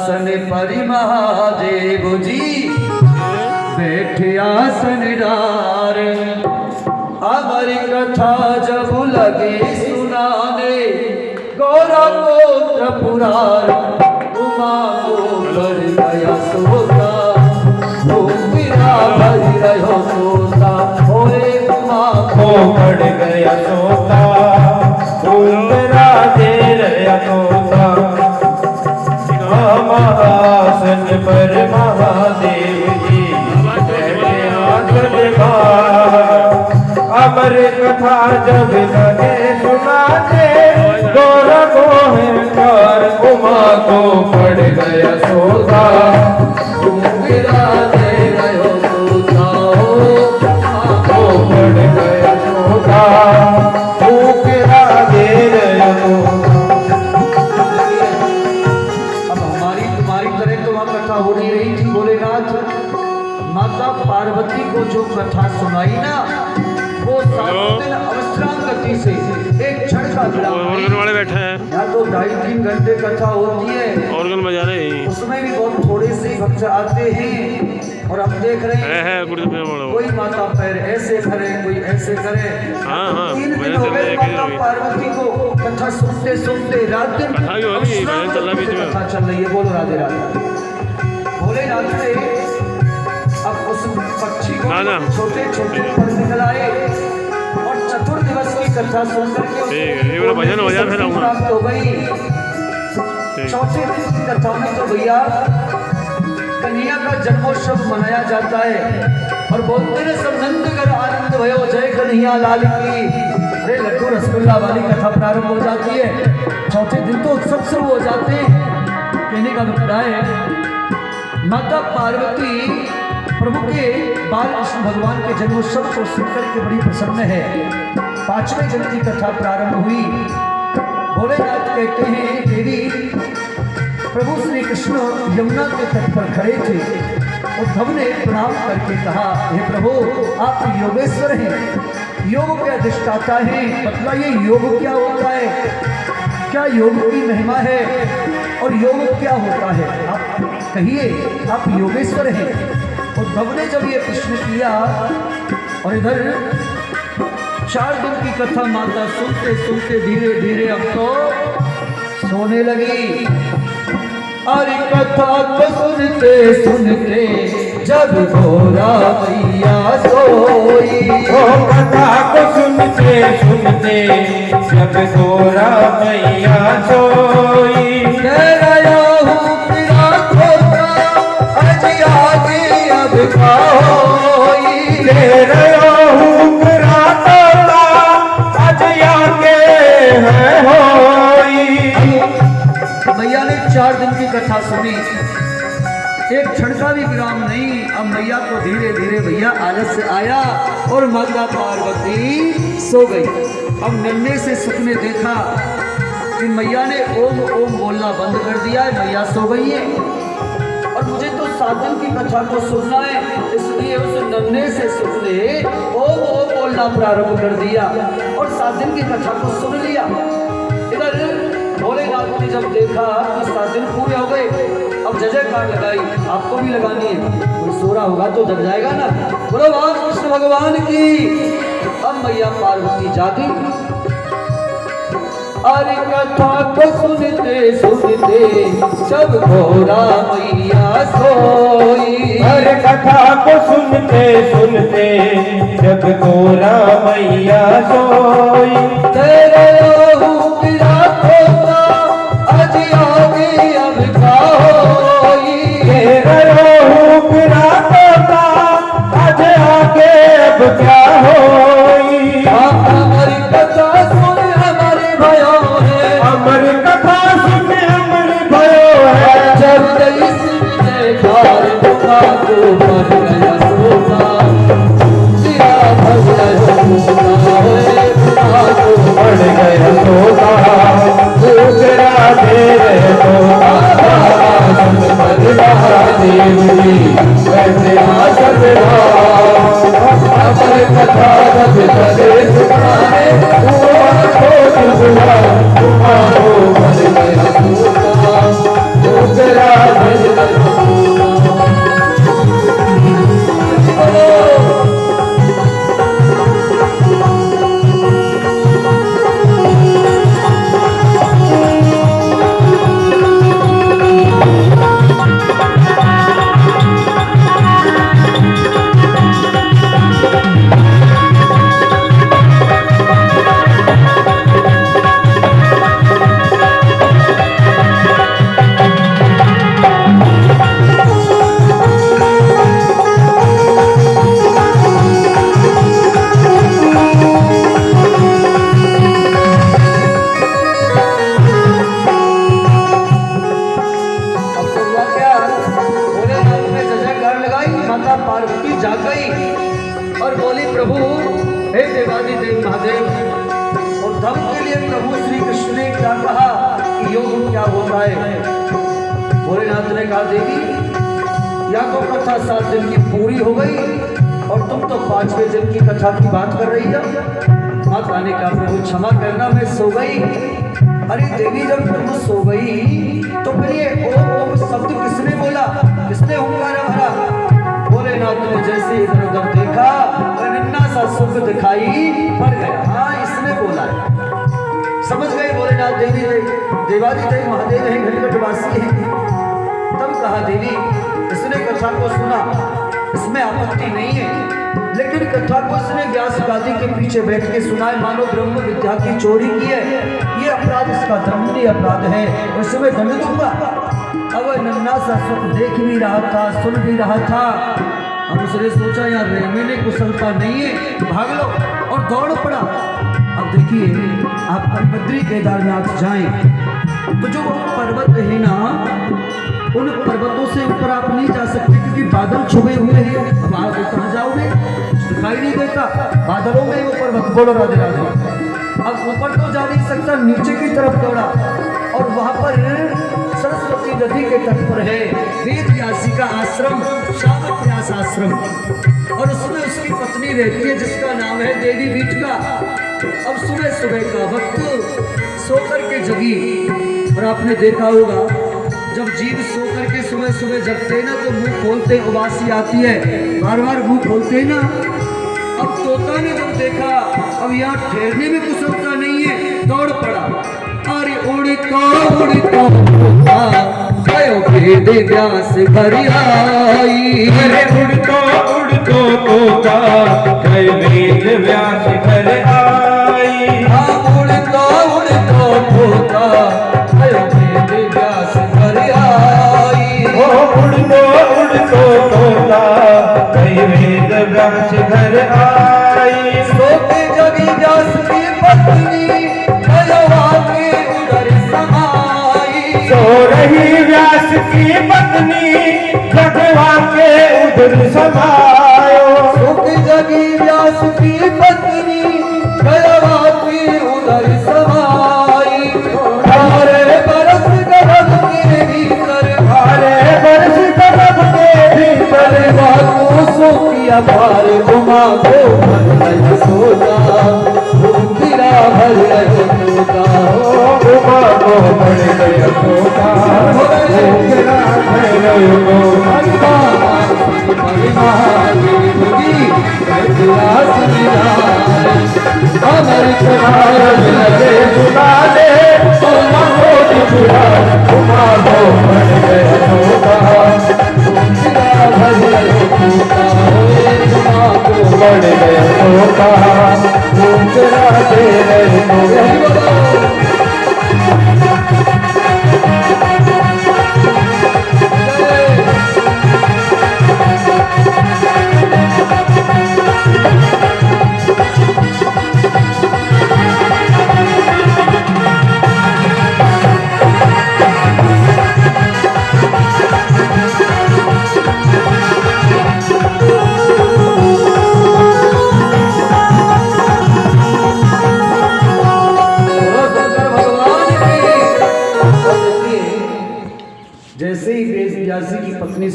आसन पर महादेव जी बैठे आसन डार। हमारी कथा जब लगे सुनाने गौरा गोत्र पुराण उमा को कर गया सोता वो मेरा भर रहो सोता होए उमा को पड़ गया सोता मेरा दे रहा सोता। आसन पर महादेव जी बैठे आसन बार। अमर कथा जब लगे सुनाते गौरा को कर उमा को पड़ गया सोता मेरा दे रहो सोता हो को पड़ गया सोता मेरा दे रहा अब हमारी तुम्हारी तरह तो वहाँ कथा हो नहीं रही थी भोलेनाथ। माता पार्वती को जो कथा सुनाई ना वो 7 दिन अविश्राम गति से एक क्षण का विराम ऑर्गन वाले बैठे हैं, यहाँ तो 2.5-3 घंटे कथा होती है। ऑर्गन बजा रहे हैं। उसमें भी बहुत थोड़े से भक्त आते हैं और हम देख रहे हैं कोई माता पैर ऐसे करे कोई ऐसे करे। हाँ, 3 दिन भजन हो चल रहा गए है, माता पार्वती को कथा सुनते सुनते रात दिन कथा भी हो रही है, अविश्राम भजन चल रहा है गति से बीच में। कथा चल रही है। बोलो राधे राधे। भोलेनाथ ने अब उस पक्षी को ना। छोटे छोटे पर निकल आए और चतुर्दिवस की कथा सुन करके ठीक है, ये वाला भजन हो जाए फिर आऊंगा। प्राप्त हो गई। चौथे दिन की कथा में तो भैया कन्हैया का जन्मोत्सव मनाया जाता है और बोलते हैं सब नंदगर आनंद भयो जय कन्हैया लाल की। अरे लड्डू रसगुल्ला वाली कथा प्रारंभ हो जाती है। चौथे दिन तो उत्सव शुरू हो जाते हैं। कहने का मतलब है माता पार्वती प्रभु के बाल कृष्ण भगवान के जन्मोत्सव को सुनकर के बड़ी प्रसन्न है। 5वें दिन की कथा प्रारंभ हुई। भोलेनाथ कहते हैं देवी प्रभु श्री कृष्ण यमुना के तट पर खड़े थे। उद्धव ने प्रणाम करके कहा हे प्रभु आप योगेश्वर हैं, योग के अधिष्ठाता हैं, बतलाइए योग क्या होता है, क्या योग की महिमा है और योग क्या होता है, आप कहिए, आप योगेश्वर हैं। उद्धव ने जब ये प्रश्न किया और इधर 4 दिन की कथा माता सुनते सुनते धीरे धीरे अब तो सोने लगी। अरे कथा को सुनते सुनते जब घोरा मैया सोई। कथा को सुनते सुनते जब घोरा मैया सोई। कह रहा हूँ तेरा खोता अज आगे अब का होई। ले रहा हूँ तेरा तोता आज आगे है होई। मैया ने 4 दिन की कथा सुनी, एक क्षण का भी विराम नहीं। अब मैया को धीरे धीरे भैया आलस्य आया और माता पार्वती सो गई। अब नन्हे से सुख ने देखा कि मैया ने ओम ओम बोलना बंद कर दिया है, मैया सो गई है और मुझे तो 7 दिन की कथा को सुनना है, इसलिए उस नन्हे से सुख ने ओम ओम बोलना प्रारंभ कर दिया और 7 दिन की कथा को सुन लिया। इधर भोलेनाथ ने जब देखा कि 7 दिन पूरे हो गए, अब जयकार लगाई, आपको भी लगानी है, कोई सो रहा होगा तो जग जाएगा ना। बोलो भगवान कृष्ण भगवान की। अब मैया पार्वती जागी। अरे कथा को सुनते सुनते जब घोरा मैया सोई। हर कथा को सुनते सुनते जब घोरा मैया सोई। तेरे तेरा खोता अज आगे अब का होई। तेरा तेरा तोता आज आगे अब क्या होई। हमारी कथा सुन हमारे भयो है, अमर कथा सुन अमर भयो है। जब तेईस जयकार दुखा को मर गया सोता तेरा भज सोता है दुखा को बढ़ गया सोता दूसरा तेरे सोता। देव जी वैसे आसन अमर कथा जब करे सुनाए दूसरा क्या होता है। भोलेनाथ ने कहा देवी या तो कथा 7 दिन की पूरी हो गई और तुम तो 5वें दिन की कथा की बात कर रही हो। माता ने कहा प्रभु क्षमा करना, मैं सो गई। अरे देवी जब तुम सो गई तो फिर ये ओम ओम शब्द किसने बोला, किसने हुंकारा भरा? भोलेनाथ ने जैसे इधर उधर देखा और नन्ना सा सुख दिखाई पड़ गया। हाँ इसने बोला है। समझ गए भोलेनाथ देवी देवादिदेव महादेव हैं, घटघटवासी हैं। तब कहा देवी इसने कथा को सुना, इसमें आपत्ति नहीं है, लेकिन कथा को इसने व्यास गादी के पीछे बैठ के सुना है, मानो ब्रह्म विद्या की चोरी की है। ये अपराध इसका दंडनीय अपराध है, इसमें दंड दूंगा। अब नन्ना सा सुख देख भी रहा था, सुन भी रहा था। अब उसने सोचा यार रेमे ने कुशलता नहीं है, भाग लो, और दौड़ पड़ा। अब देखिए आप बद्री केदारनाथ जाएं तो जो पर्वत है ना, उन पर्वतों से ऊपर आप नहीं जा सकते क्योंकि बादल छुपे हुए हैं। अब आप कहाँ जाओगे, दिखाई नहीं देता, बादलों में वो पर्वत। बोलो राधे राधे। अब ऊपर तो जा नहीं सकता, नीचे की तरफ दौड़ा और वहां पर सरस्वती नदी के तट पर है वेद व्यासी का आश्रम, शावक व्यास आश्रम, और उसमें उसकी पत्नी रहती है जिसका नाम है देवी बीटका। अब सुबह सुबह का वक्त सोकर के जगी, और आपने देखा होगा जब जीव सो करके सुबह सुबह जगते ना तो मुंह खोलते उबासी आती है, बार बार मुंह खोलते ना। अब तोता ने जब देखा अब यहाँ ठहरने में कुशलता नहीं है, दौड़ पड़ा। अरे उड़ता उड़ता तोता गयो वेद व्यास घर आई। अरे उड़तो उड़तो तोता गयो वेद व्यास घर आई। हाँ उड़ता उड़ता तोता गयो वेद व्यास घर आई। ओ उड़तो उड़तो तोता गयो वेद व्यास घर आई। सोते जगी व्यास की पत्नी गयवा के उदर समाई। सो रही व्यास की पत्नी गधवा के उदर समायो। सोते जगी व्यास की पत्नी गयवा के उदर समाई। हमारे बरस गरब के भीतर, हमारे बरस गरब के भीतर बातों सो किया पार उमा को भर सोता तेरा भर सोता। उमा को बढ़ गया तोता तेरा भर तोता। अमर लगे बुला ले उमा को बुला। उमा को बढ़ गया तोता बढ़ गया तोता तेरा तेरे जैसे ही वेद व्यासी की पत्नी